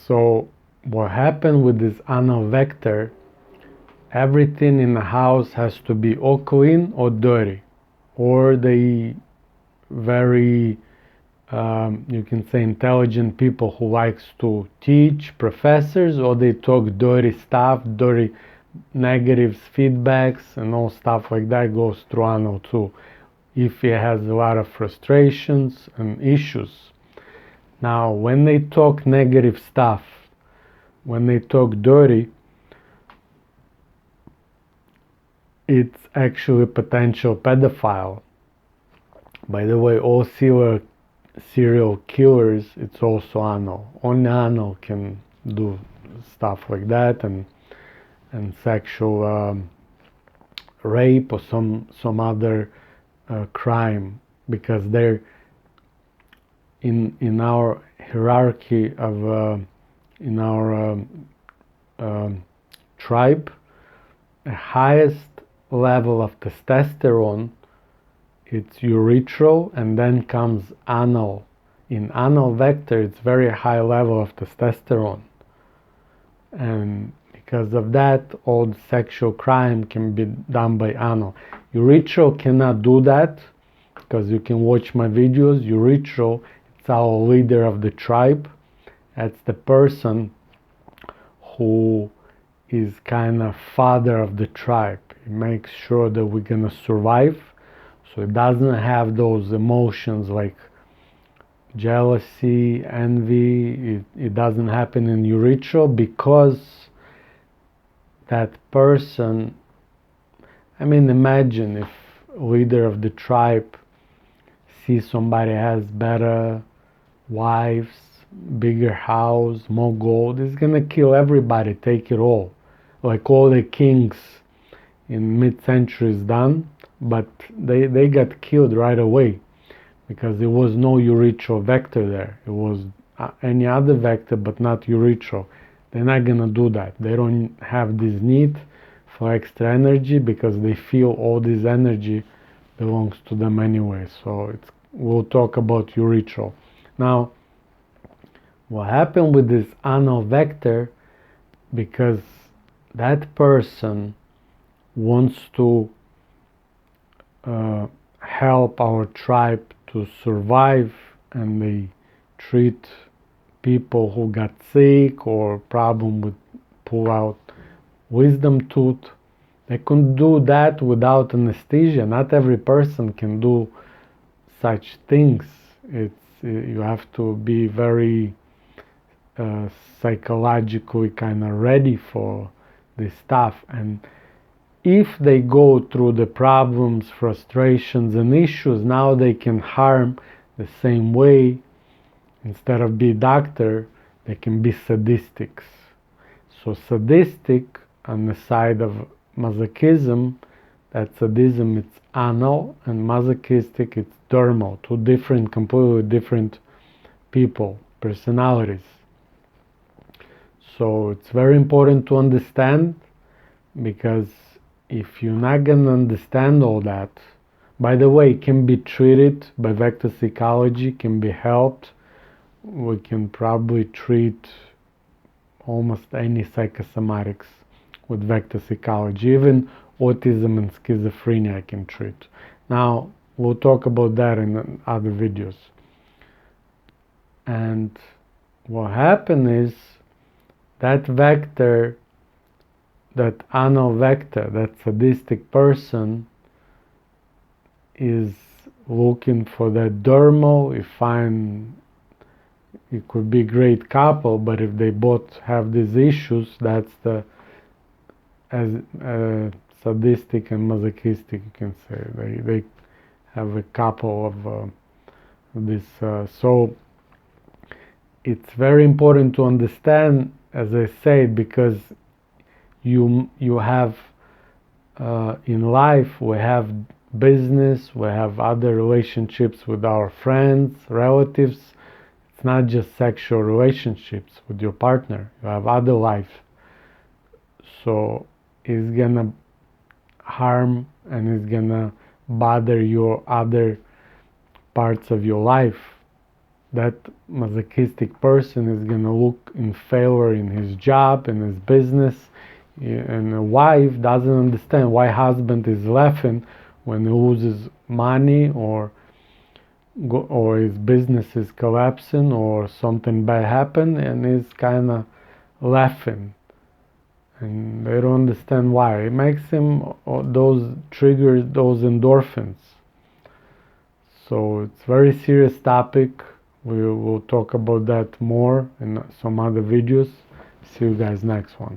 So what happened with this anal vector, everything in the house has to be or clean or dirty, or they very you can say intelligent people who likes to teach, professors, or they talk dirty stuff, dirty negative feedbacks and all stuff like that goes through anal too, if he has a lot of frustrations and issues. Now when they talk negative stuff, when they talk dirty, it's actually potential pedophile. By the way, all serial killers, it's also anal. Only anal can do stuff like that, and sexual rape or some other crime, because they're in our hierarchy of in our tribe, the highest level of testosterone, it's urethral, and then comes anal. In anal vector, it's very high level of testosterone, and because of that, all the sexual crime can be done by anal. Urethral cannot do that, because you can watch my videos. Urethral, it's our leader of the tribe. That's the person who is kind of father of the tribe. He makes sure that we're gonna survive. So it doesn't have those emotions like jealousy, envy. It doesn't happen in urethral, because that person, I mean, imagine if leader of the tribe sees somebody has better wives, bigger house, more gold, he's gonna kill everybody, take it all. Like all the kings in mid-century is done, but they got killed right away because there was no urethral vector there. It was any other vector, but not urethral. They're not gonna do that. They don't have this need for extra energy, because they feel all this energy belongs to them anyway. So we'll talk about urethral. Now, what happened with this anal vector, because that person wants to help our tribe to survive, and they treat people who got sick or problem with pull out wisdom tooth. They can do that without anesthesia. Not every person can do such things. You have to be very psychologically kind of ready for this stuff. And if they go through the problems, frustrations, and issues, now they can harm the same way. Instead of be doctor, they can be sadistics. So sadistic on the side of masochism, that sadism it's anal, and masochistic it's dermal. Two different, completely different people, personalities. So it's very important to understand, because if you're not gonna understand all that, by the way, it can be treated by vector psychology, can be helped. We can probably treat almost any psychosomatics with vector psychology. Even autism and schizophrenia I can treat. Now, we'll talk about that in other videos. And what happened is that vector, that anal vector, that sadistic person is looking for that dermal. You find it could be a great couple, but if they both have these issues, that's the sadistic and masochistic, you can say. They have a couple of this. So it's very important to understand, as I said, because you have in life, we have business, we have other relationships with our friends, relatives. It's not just sexual relationships with your partner. You have other life. So it's gonna harm and it's gonna bother your other parts of your life that masochistic person is going to look in failure in his job, in his business, and a wife doesn't understand why husband is laughing when he loses money or his business is collapsing or something bad happened, and he's kind of laughing, and they don't understand why. It makes him those triggers those endorphins. So it's a very serious topic. We will talk about that more in some other videos. See you guys next one.